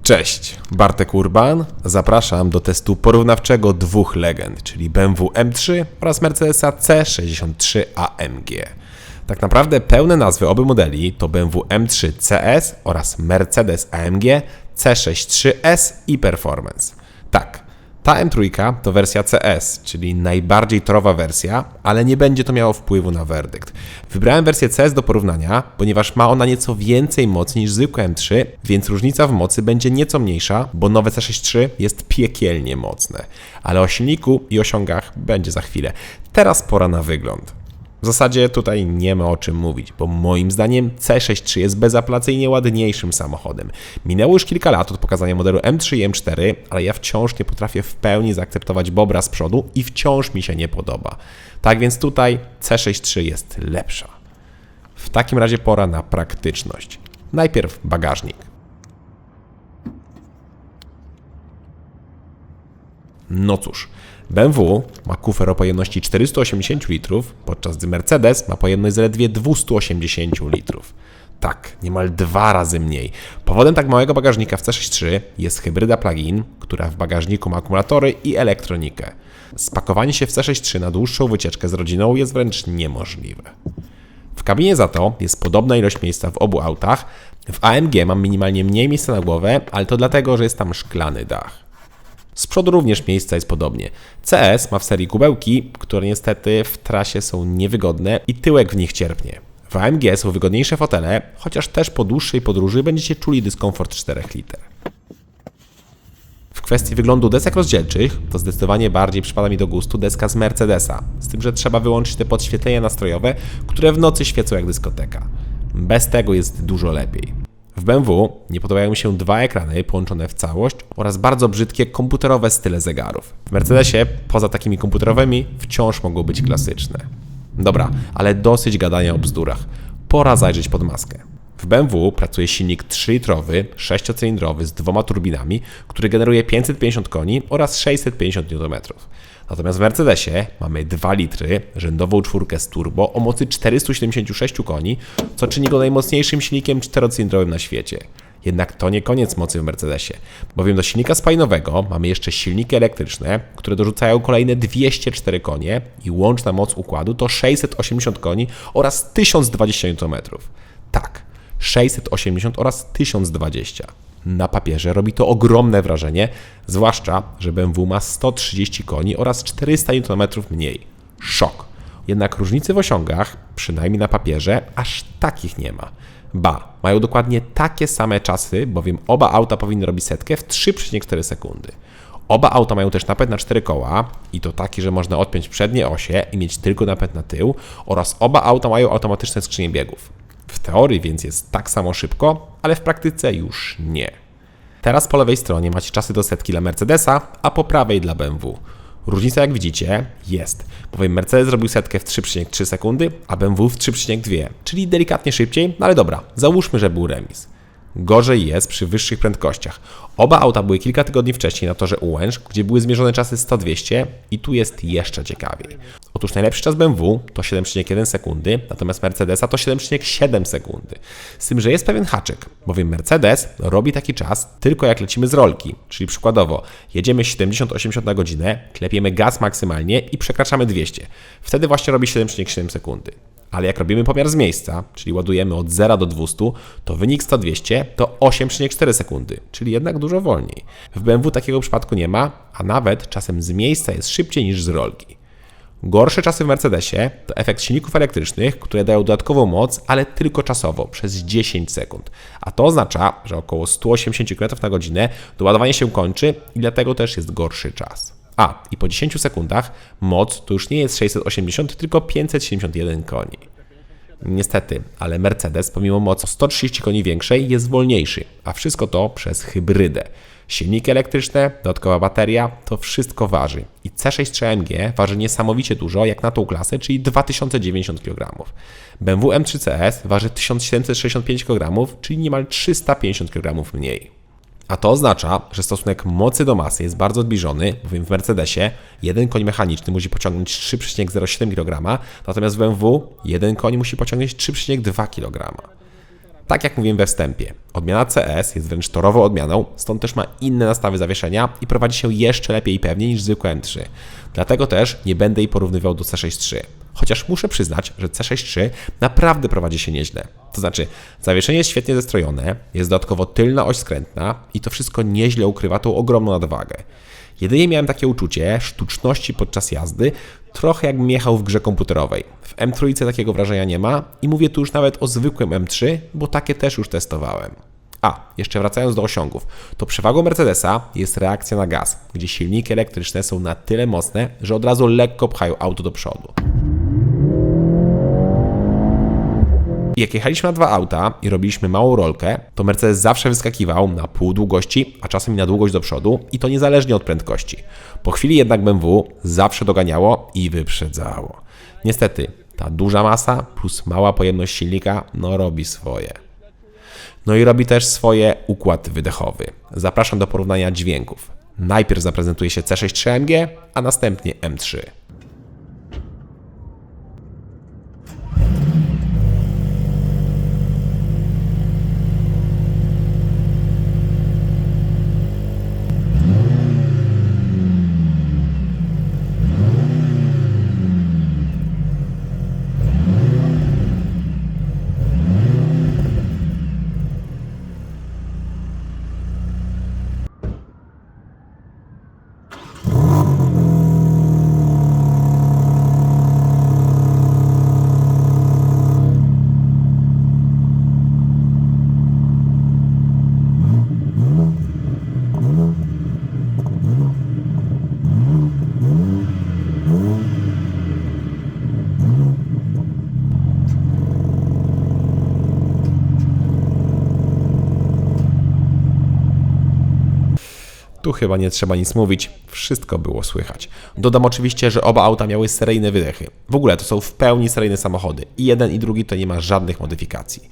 Cześć, Bartek Urban. Zapraszam do testu porównawczego dwóch legend, czyli BMW M3 oraz Mercedesa C63 AMG. Tak naprawdę pełne nazwy obu modeli to BMW M3 CS oraz Mercedes AMG C63S i Performance. Tak, ta M3 to wersja CS, czyli najbardziej torowa wersja, ale nie będzie to miało wpływu na werdykt. Wybrałem wersję CS do porównania, ponieważ ma ona nieco więcej mocy niż zwykłe M3, więc różnica w mocy będzie nieco mniejsza, bo nowe C63 jest piekielnie mocne. Ale o silniku i osiągach będzie za chwilę. Teraz pora na wygląd. W zasadzie tutaj nie ma o czym mówić, bo moim zdaniem C63 jest bezapelacyjnie ładniejszym samochodem. Minęło już kilka lat od pokazania modelu M3 i M4, ale ja wciąż nie potrafię w pełni zaakceptować bobra z przodu i wciąż mi się nie podoba. Tak więc tutaj C63 jest lepsza. W takim razie pora na praktyczność. Najpierw bagażnik. No cóż, BMW ma kufer o pojemności 480 litrów, podczas gdy Mercedes ma pojemność zaledwie 280 litrów. Tak, niemal 2 razy mniej. Powodem tak małego bagażnika w C63 jest hybryda plug-in, która w bagażniku ma akumulatory i elektronikę. Spakowanie się w C63 na dłuższą wycieczkę z rodziną jest wręcz niemożliwe. W kabinie za to jest podobna ilość miejsca w obu autach. W AMG mam minimalnie mniej miejsca na głowę, ale to dlatego, że jest tam szklany dach. Z przodu również miejsca jest podobnie. CS ma w serii kubełki, które niestety w trasie są niewygodne i tyłek w nich cierpnie. W AMG są wygodniejsze fotele, chociaż też po dłuższej podróży będziecie czuli dyskomfort 4 liter. W kwestii wyglądu desek rozdzielczych to zdecydowanie bardziej przypada mi do gustu deska z Mercedesa, z tym, że trzeba wyłączyć te podświetlenia nastrojowe, które w nocy świecą jak dyskoteka. Bez tego jest dużo lepiej. W BMW nie podobają mi się 2 ekrany połączone w całość oraz bardzo brzydkie komputerowe style zegarów. W Mercedesie poza takimi komputerowymi wciąż mogą być klasyczne. Dobra, ale dosyć gadania o bzdurach. Pora zajrzeć pod maskę. W BMW pracuje silnik 3-litrowy, 6-cylindrowy z 2 turbinami, który generuje 550 koni oraz 650 Nm. Natomiast w Mercedesie mamy 2 litry, rzędową czwórkę z turbo o mocy 476 koni, co czyni go najmocniejszym silnikiem 4-cylindrowym na świecie. Jednak to nie koniec mocy w Mercedesie, bowiem do silnika spalinowego mamy jeszcze silniki elektryczne, które dorzucają kolejne 204 konie i łączna moc układu to 680 koni oraz 1020 Nm. Tak, 680 oraz 1020. Na papierze robi to ogromne wrażenie, zwłaszcza, że BMW ma 130 koni oraz 400 Nm mniej. Szok. Jednak różnicy w osiągach, przynajmniej na papierze, aż takich nie ma. Ba, mają dokładnie takie same czasy, bowiem oba auta powinny robić setkę w 3,4 sekundy. Oba auta mają też napęd na 4 koła i to taki, że można odpiąć przednie osie i mieć tylko napęd na tył oraz oba auta mają automatyczne skrzynie biegów. W teorii więc jest tak samo szybko, ale w praktyce już nie. Teraz po lewej stronie macie czasy do setki dla Mercedesa, a po prawej dla BMW. Różnica, jak widzicie, jest, bowiem Mercedes zrobił setkę w 3,3 sekundy, a BMW w 3,2, czyli delikatnie szybciej, no ale dobra, załóżmy, że był remis. Gorzej jest przy wyższych prędkościach. Oba auta były kilka tygodni wcześniej na torze Ułęcz, gdzie były zmierzone czasy 100-200 i tu jest jeszcze ciekawiej. Otóż najlepszy czas BMW to 7,1 sekundy, natomiast Mercedesa to 7,7 sekundy. Z tym, że jest pewien haczyk, bowiem Mercedes robi taki czas tylko jak lecimy z rolki, czyli przykładowo jedziemy 70-80 na godzinę, klepiemy gaz maksymalnie i przekraczamy 200. Wtedy właśnie robi 7,7 sekundy. Ale jak robimy pomiar z miejsca, czyli ładujemy od 0 do 200, to wynik 100-200 to 8,4 sekundy, czyli jednak dużo wolniej. W BMW takiego przypadku nie ma, a nawet czasem z miejsca jest szybciej niż z rolki. Gorsze czasy w Mercedesie to efekt silników elektrycznych, które dają dodatkową moc, ale tylko czasowo, przez 10 sekund. A to oznacza, że około 180 km na godzinę doładowanie się kończy i dlatego też jest gorszy czas. I po 10 sekundach moc to już nie jest 680, tylko 571 koni. Niestety, ale Mercedes pomimo mocy 130 koni większej jest wolniejszy, a wszystko to przez hybrydę. Silniki elektryczne, dodatkowa bateria, to wszystko waży. I C63 AMG waży niesamowicie dużo jak na tą klasę, czyli 2090 kg. BMW M3 CS waży 1765 kg, czyli niemal 350 kg mniej. A to oznacza, że stosunek mocy do masy jest bardzo zbliżony, bowiem w Mercedesie jeden koń mechaniczny musi pociągnąć 3,07 kg, natomiast w BMW jeden koń musi pociągnąć 3,2 kg. Tak jak mówiłem we wstępie, odmiana CS jest wręcz torową odmianą, stąd też ma inne nastawy zawieszenia i prowadzi się jeszcze lepiej i pewniej niż zwykłe M3. Dlatego też nie będę jej porównywał do C6-3. Chociaż muszę przyznać, że C6-3 naprawdę prowadzi się nieźle. To znaczy, zawieszenie jest świetnie zestrojone, jest dodatkowo tylna oś skrętna i to wszystko nieźle ukrywa tą ogromną nadwagę. Jedynie miałem takie uczucie sztuczności podczas jazdy, trochę jakbym jechał w grze komputerowej. W M3 takiego wrażenia nie ma i mówię tu już nawet o zwykłym M3, bo takie też już testowałem. Jeszcze wracając do osiągów, to przewagą Mercedesa jest reakcja na gaz, gdzie silniki elektryczne są na tyle mocne, że od razu lekko pchają auto do przodu. Jak jechaliśmy na dwa auta i robiliśmy małą rolkę, to Mercedes zawsze wyskakiwał na pół długości, a czasem i na długość do przodu i to niezależnie od prędkości. Po chwili jednak BMW zawsze doganiało i wyprzedzało. Niestety, ta duża masa plus mała pojemność silnika robi swoje. No i robi też swoje układ wydechowy. Zapraszam do porównania dźwięków. Najpierw zaprezentuje się C6-3 AMG, a następnie M3. Tu chyba nie trzeba nic mówić, wszystko było słychać. Dodam oczywiście, że oba auta miały seryjne wydechy. W ogóle to są w pełni seryjne samochody. I jeden i drugi to nie ma żadnych modyfikacji.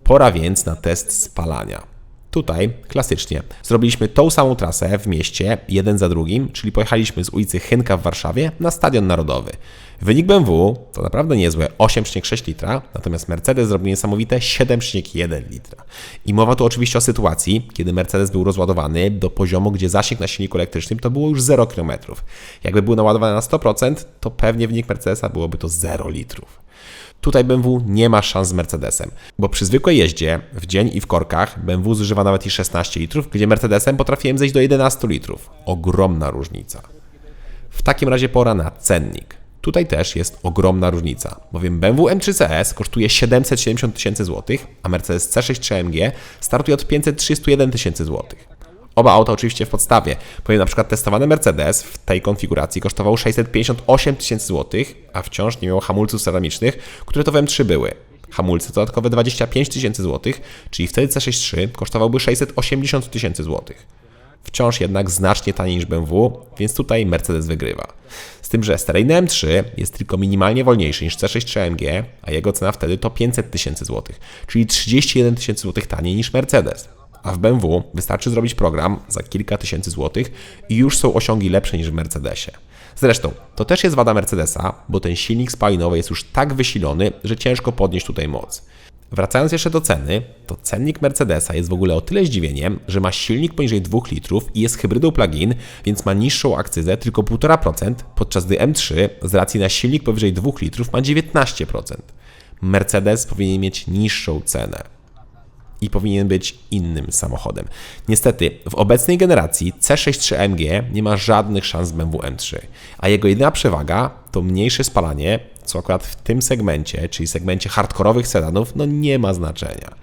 Pora więc na test spalania. Tutaj, klasycznie, zrobiliśmy tą samą trasę w mieście, jeden za drugim, czyli pojechaliśmy z ulicy Chynka w Warszawie na Stadion Narodowy. Wynik BMW to naprawdę niezłe 8,6 litra, natomiast Mercedes zrobił niesamowite 7,1 litra. I mowa tu oczywiście o sytuacji, kiedy Mercedes był rozładowany do poziomu, gdzie zasięg na silniku elektrycznym to było już 0 km. Jakby był naładowany na 100%, to pewnie wynik Mercedesa byłoby to 0 litrów. Tutaj BMW nie ma szans z Mercedesem, bo przy zwykłej jeździe, w dzień i w korkach, BMW zużywa nawet i 16 litrów, gdzie Mercedesem potrafiłem zejść do 11 litrów. Ogromna różnica. W takim razie pora na cennik. Tutaj też jest ogromna różnica, bowiem BMW M3 CS kosztuje 770 tysięcy złotych, a Mercedes C6-3 AMG startuje od 531 tysięcy złotych. Oba auta oczywiście w podstawie, bowiem na przykład testowany Mercedes w tej konfiguracji kosztował 658 tysięcy złotych, a wciąż nie miał hamulców ceramicznych, które to w M3 były. Hamulce to dodatkowe 25 tysięcy złotych, czyli wtedy C6-3 kosztowałby 680 tysięcy złotych. Wciąż jednak znacznie taniej niż BMW, więc tutaj Mercedes wygrywa. Z tym, że seryjny M3 jest tylko minimalnie wolniejszy niż C6-3 AMG, a jego cena wtedy to 500 tysięcy złotych, czyli 31 tysięcy złotych taniej niż Mercedes. A w BMW wystarczy zrobić program za kilka tysięcy złotych i już są osiągi lepsze niż w Mercedesie. Zresztą, to też jest wada Mercedesa, bo ten silnik spalinowy jest już tak wysilony, że ciężko podnieść tutaj moc. Wracając jeszcze do ceny, to cennik Mercedesa jest w ogóle o tyle zdziwieniem, że ma silnik poniżej 2 litrów i jest hybrydą plug-in, więc ma niższą akcyzę tylko 1,5%, podczas gdy M3 z racji na silnik powyżej 2 litrów ma 19%. Mercedes powinien mieć niższą cenę i powinien być innym samochodem. Niestety, w obecnej generacji C6-3 AMG nie ma żadnych szans z BMW M3, a jego jedyna przewaga to mniejsze spalanie, co akurat w tym segmencie, czyli segmencie hardkorowych sedanów, nie ma znaczenia.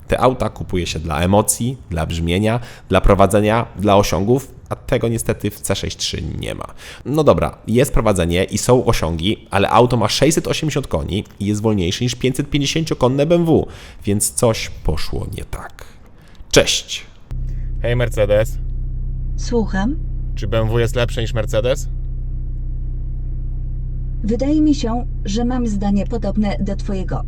Te auta kupuje się dla emocji, dla brzmienia, dla prowadzenia, dla osiągów, a tego niestety w C6-3 nie ma. No dobra, jest prowadzenie i są osiągi, ale auto ma 680 koni i jest wolniejsze niż 550-konne BMW, więc coś poszło nie tak. Cześć! Hej Mercedes, Słucham. czy BMW jest lepsze niż Mercedes? Wydaje mi się, że mam zdanie podobne do twojego.